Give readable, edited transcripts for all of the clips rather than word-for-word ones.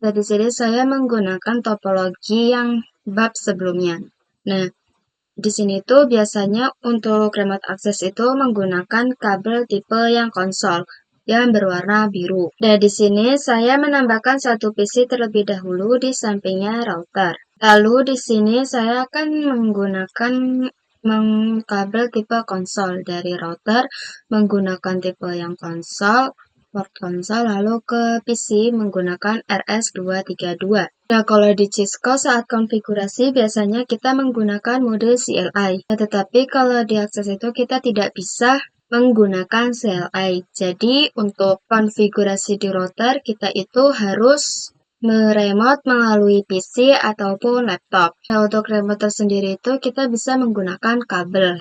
Nah, di sini saya menggunakan topologi yang bab sebelumnya. Nah, di sini tuh biasanya untuk remote access itu menggunakan kabel tipe yang konsol yang berwarna biru. Dan di sini saya menambahkan satu PC terlebih dahulu di sampingnya router. Lalu di sini saya akan menggunakan kabel tipe konsol dari router menggunakan tipe yang konsol, port konsol, lalu ke PC menggunakan RS232. Nah, kalau di Cisco saat konfigurasi biasanya kita menggunakan mode CLI. Nah, tetapi kalau di akses itu kita tidak bisa menggunakan CLI. Jadi, untuk konfigurasi di router kita itu harus meremote melalui PC ataupun laptop. Nah, untuk remote tersendiri itu kita bisa menggunakan kabel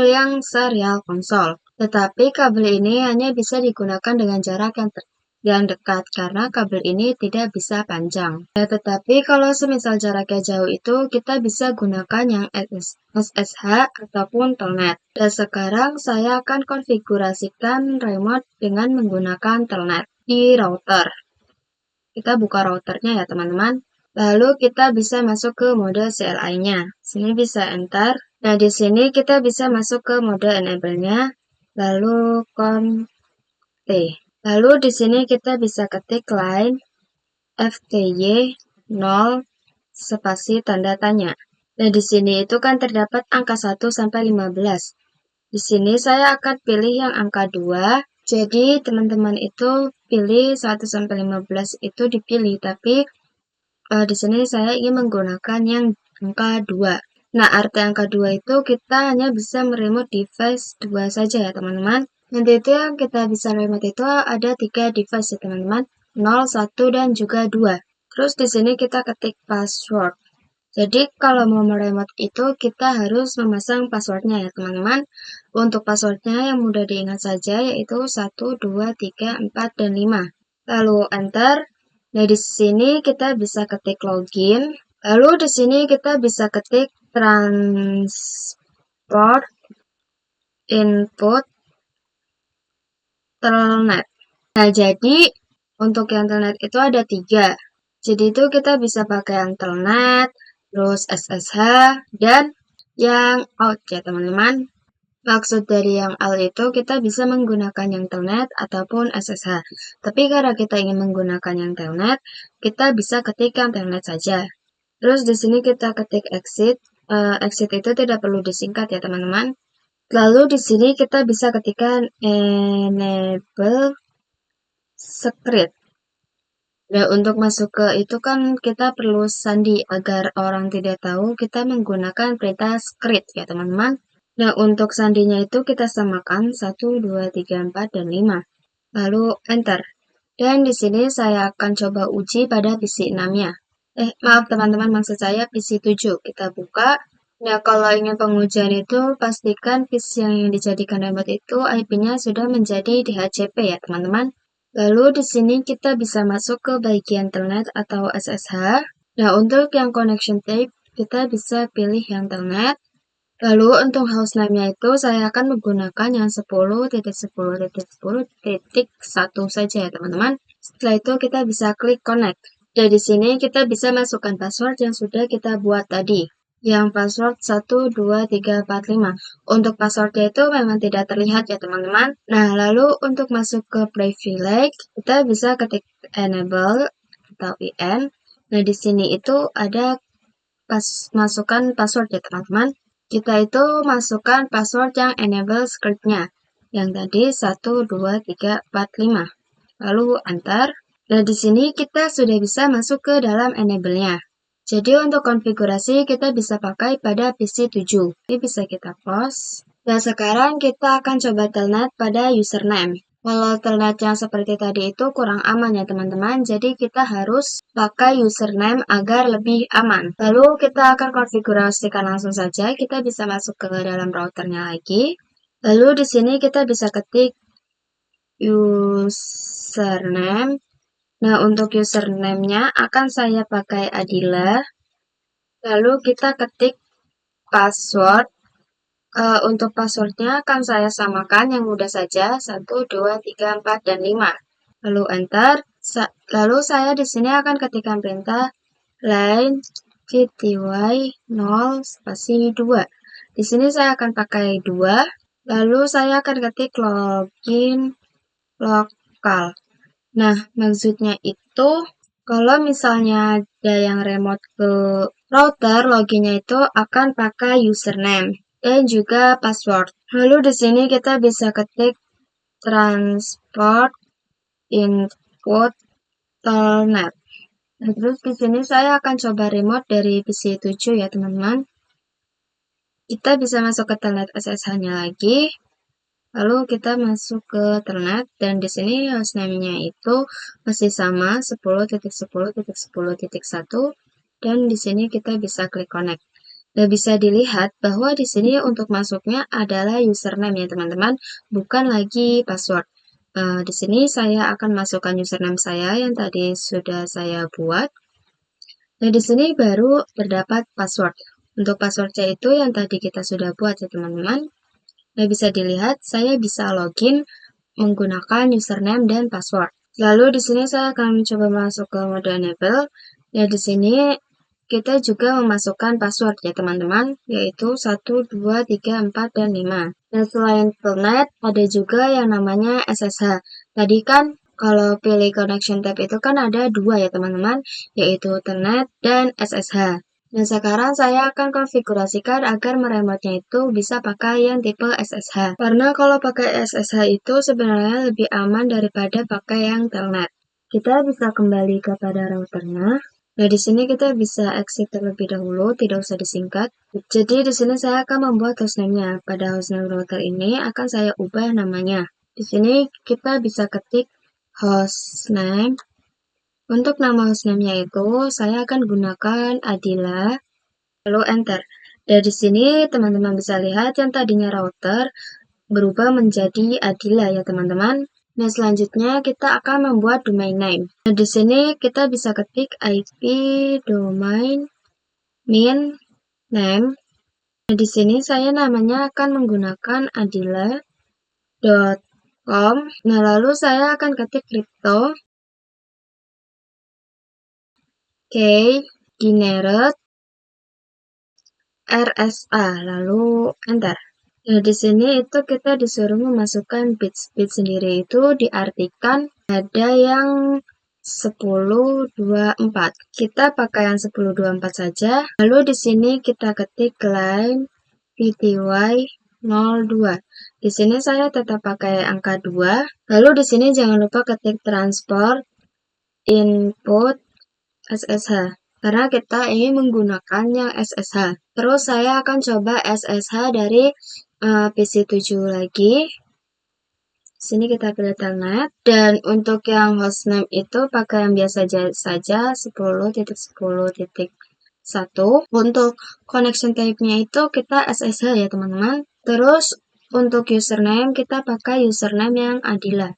yang serial konsol. Tetapi kabel ini hanya bisa digunakan dengan jarak yang dekat karena kabel ini tidak bisa panjang. Nah, tetapi kalau semisal jaraknya jauh itu kita bisa gunakan yang SSH ataupun Telnet. Dan sekarang saya akan konfigurasikan remote dengan menggunakan Telnet di router. Kita buka routernya ya teman-teman. Lalu kita bisa masuk ke mode CLI-nya. Sini bisa enter. Nah, di sini kita bisa masuk ke mode enable-nya. Lalu T. Lalu di sini kita bisa ketik line FTY 0 spasi tanda tanya. Nah, di sini itu kan terdapat angka 1 sampai 15. Di sini saya akan pilih yang angka 2. Jadi, teman-teman itu pilih 1 sampai 15 itu dipilih, tapi di sini saya ingin menggunakan yang angka 2. Nah, arti angka 2 itu kita hanya bisa meremote device 2 saja ya, teman-teman. Nanti itu yang kita bisa remote itu ada 3 device ya, teman-teman. 0, 1, dan juga 2. Terus di sini kita ketik password. Jadi kalau mau meremote itu kita harus memasang passwordnya ya teman-teman. Untuk passwordnya yang mudah diingat saja yaitu 1, 2, 3, 4, dan 5. Lalu enter. Nah, di sini kita bisa ketik login. Lalu di sini kita bisa ketik transport input telnet. Nah, jadi untuk yang telnet itu ada 3. Jadi itu kita bisa pakai yang telnet, terus SSH, dan yang out ya teman-teman. Maksud dari yang out itu kita bisa menggunakan yang telnet ataupun SSH. Tapi karena kita ingin menggunakan yang telnet, kita bisa ketik yang telnet saja. Terus di sini kita ketik exit. Exit itu tidak perlu disingkat ya teman-teman. Lalu di sini kita bisa ketikkan enable script. Nah, untuk masuk ke itu kan kita perlu sandi agar orang tidak tahu kita menggunakan perintah script ya teman-teman. Nah, untuk sandinya itu kita samakan 1, 2, 3, 4, dan 5. Lalu enter. Dan di sini saya akan coba uji pada PC 6-nya. Maaf teman-teman, maksud saya PC 7. Kita buka. Nah, kalau ingin pengujian itu pastikan PC yang dijadikan remote itu IP-nya sudah menjadi DHCP ya teman-teman. Lalu di sini kita bisa masuk ke bagian telnet atau SSH. Nah, untuk yang connection type kita bisa pilih yang telnet. Lalu untuk host name-nya itu saya akan menggunakan yang 10.10.10.1 saja ya teman-teman. Setelah itu kita bisa klik connect. Dan di sini kita bisa masukkan password yang sudah kita buat tadi. Yang password 1, 2, 3, 4, 5. Untuk passwordnya itu memang tidak terlihat ya teman-teman. Nah, lalu untuk masuk ke privilege, kita bisa ketik enable atau IN. Nah, di sini itu ada masukkan password ya teman-teman. Kita itu masukkan password yang enable script-nya. Yang tadi 1, 2, 3, 4, 5. Lalu enter. Nah, di sini kita sudah bisa masuk ke dalam enable-nya. Jadi untuk konfigurasi kita bisa pakai pada PC 7. Ini bisa kita pause. Nah, sekarang kita akan coba telnet pada username. Kalau telnet yang seperti tadi itu kurang aman ya teman-teman, jadi kita harus pakai username agar lebih aman. Lalu kita akan konfigurasikan langsung saja, kita bisa masuk ke dalam routernya lagi. Lalu di sini kita bisa ketik username. Nah, untuk username-nya akan saya pakai Adila. Lalu kita ketik password. Untuk passwordnya akan saya samakan yang mudah saja, 1, 2, 3, 4, dan 5. Lalu enter. Lalu saya di sini akan ketikkan perintah line vty0 spasi 2. Di sini saya akan pakai 2. Lalu saya akan ketik login lokal. Nah, maksudnya itu kalau misalnya ada yang remote ke router, loginnya itu akan pakai username dan juga password. Lalu di sini kita bisa ketik transport input telnet. Nah, terus di sini saya akan coba remote dari PC 7 ya, teman-teman. Kita bisa masuk ke telnet SSH-nya lagi. Lalu kita masuk ke telnet dan di sini hostname-nya itu masih sama 10.10.10.1 dan di sini kita bisa klik connect. Dan bisa dilihat bahwa di sini untuk masuknya adalah username ya teman-teman, bukan lagi password. Di sini saya akan masukkan username saya yang tadi sudah saya buat. Nah, di sini baru terdapat password. Untuk passwordnya itu yang tadi kita sudah buat ya teman-teman. Nah, bisa dilihat saya bisa login menggunakan username dan password. Lalu di sini saya akan mencoba masuk ke mode enable. Ya, di sini kita juga memasukkan password ya teman-teman, yaitu 1, 2, 3, 4, dan 5. Dan selain telnet, ada juga yang namanya SSH. Tadi kan kalau pilih connection type itu kan ada 2 ya teman-teman, yaitu telnet dan SSH. Nah, sekarang saya akan konfigurasikan agar meremotnya itu bisa pakai yang tipe SSH. Karena kalau pakai SSH itu sebenarnya lebih aman daripada pakai yang telnet. Kita bisa kembali kepada routernya. Nah, di sini kita bisa exit terlebih dahulu, tidak usah disingkat. Jadi, di sini saya akan membuat hostname-nya. Pada hostname router ini akan saya ubah namanya. Di sini kita bisa ketik hostname. Untuk nama hostname-nya itu, saya akan gunakan Adila, lalu enter. Dan di sini teman-teman bisa lihat yang tadinya router berubah menjadi Adila ya teman-teman. Nah, selanjutnya kita akan membuat domain name. Nah, di sini kita bisa ketik IP domain min name. Nah, di sini saya namanya akan menggunakan adila.com. Nah, lalu saya akan ketik crypto generate RSA, lalu enter. Nah, di sini itu kita disuruh memasukkan bits. Bits sendiri itu diartikan ada yang 1024. Kita pakai yang 1024 saja. Lalu di sini kita ketik line VTY02. Di sini saya tetap pakai angka 2. Lalu di sini jangan lupa ketik transport input SSH. Karena kita ingin menggunakan yang SSH. Terus saya akan coba SSH dari PC 7 lagi. Sini kita pilih telnet. Dan untuk yang hostname itu pakai yang biasa saja 10.10.1. Untuk connection type-nya itu kita SSH ya teman-teman. Terus untuk username kita pakai username yang Adila.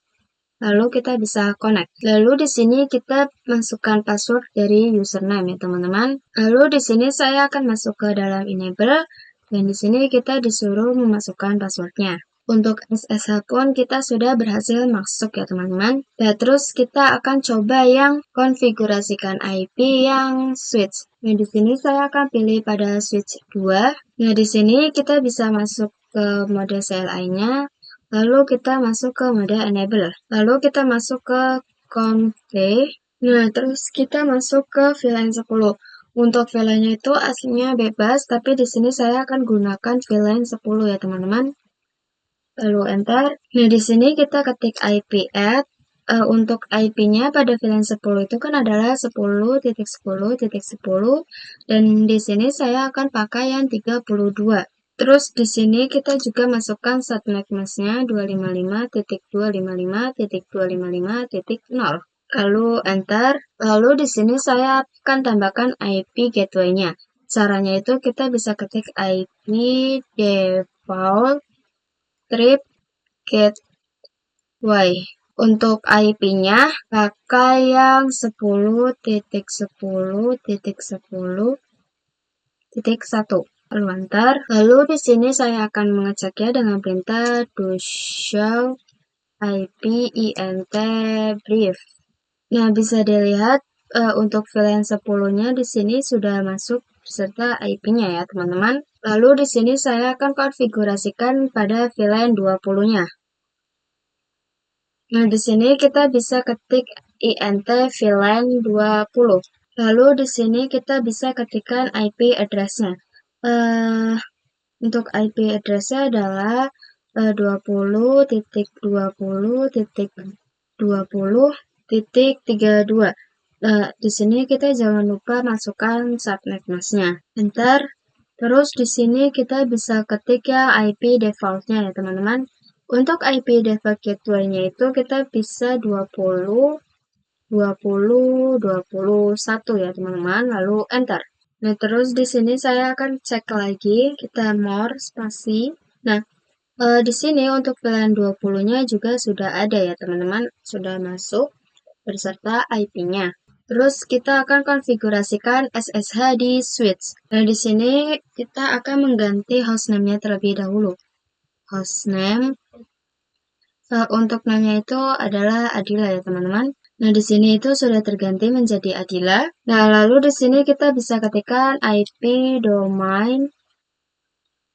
Lalu kita bisa connect. Lalu di sini kita masukkan password dari username ya teman-teman. Lalu di sini saya akan masuk ke dalam enable dan di sini kita disuruh memasukkan passwordnya. Untuk SSH pun kita sudah berhasil masuk ya teman-teman. Dan terus kita akan coba yang konfigurasikan IP yang switch. Nah, di sini saya akan pilih pada switch 2. Nah, di sini kita bisa masuk ke mode CLI-nya. Lalu kita masuk ke mode enable. Lalu kita masuk ke config. Nah, terus kita masuk ke VLAN 10. Untuk VLAN-nya itu aslinya bebas, tapi di sini saya akan gunakan VLAN 10 ya teman-teman. Lalu enter. Nah, di sini kita ketik IP add. Untuk IP-nya pada VLAN 10 itu kan adalah 10.10.10 dan di sini saya akan pakai yang 32. Terus di sini kita juga masukkan subnet mask-nya 255.255.255.0. Lalu enter. Lalu di sini saya akan tambahkan IP gateway-nya. Caranya itu kita bisa ketik IP default trip gateway. Untuk IP-nya pakai yang 10.10.10.1. Lalu enter. Lalu di sini saya akan mengeceknya dengan perintah do show IP int brief. Nah, bisa dilihat untuk VLAN 10-nya di sini sudah masuk beserta IP-nya ya, teman-teman. Lalu di sini saya akan konfigurasikan pada VLAN 20-nya. Nah, di sini kita bisa ketik int VLAN 20. Lalu di sini kita bisa ketikkan IP address-nya. Untuk IP address-nya adalah 20.20.20.32. Di sini kita jangan lupa masukkan subnet mask-nya. Enter. Terus di sini kita bisa ketik ya IP default-nya ya teman-teman. Untuk IP default gateway-nya itu kita bisa 20.20.21 ya teman-teman. Lalu enter. Nah, terus di sini saya akan cek lagi, kita more spasi. Nah, di sini untuk VLAN 20-nya juga sudah ada ya teman-teman, sudah masuk beserta IP-nya. Terus kita akan konfigurasikan SSH di switch. Nah, di sini kita akan mengganti hostname-nya terlebih dahulu. Hostname untuk namanya itu adalah Adila ya teman-teman. Nah, di sini itu sudah terganti menjadi Adila. Nah, lalu di sini kita bisa ketikkan IP domain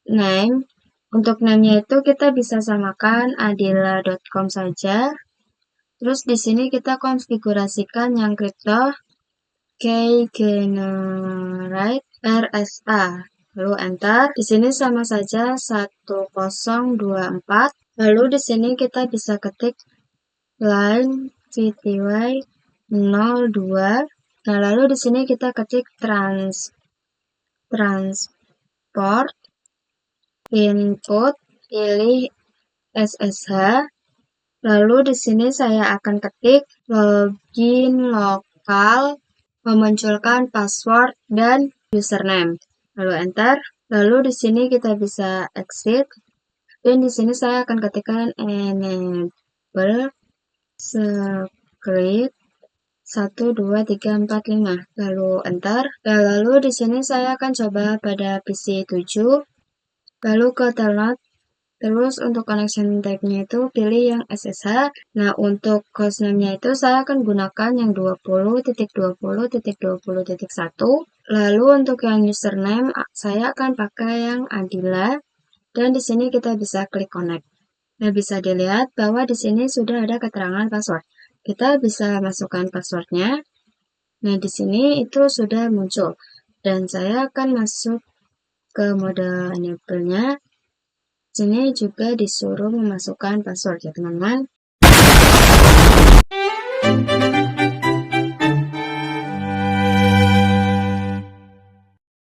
name. Untuk name-nya itu kita bisa samakan adila.com saja. Terus di sini kita konfigurasikan yang crypto kgenerate RSA. Lalu enter. Di sini sama saja 1024. Lalu di sini kita bisa ketik line VTY 02. Nah, lalu di sini kita ketik transport input, pilih SSH. Lalu di sini saya akan ketik login lokal, memunculkan password dan username. Lalu enter. Lalu di sini kita bisa exit. Dan di sini saya akan ketikkan enable script 1, 2, 3, 4, 5. Lalu enter. Dan lalu di sini saya akan coba pada PC 7. Lalu ke telnet. Terus untuk connection type-nya itu pilih yang SSH. Nah, untuk hostname-nya itu saya akan gunakan yang 20.20.20.1. Lalu untuk yang username saya akan pakai yang Adila. Dan di sini kita bisa klik connect. Nah, bisa dilihat bahwa di sini sudah ada keterangan password. Kita bisa masukkan passwordnya. Nah, di sini itu sudah muncul. Dan saya akan masuk ke mode enable-nya. Sini juga disuruh memasukkan password ya teman-teman.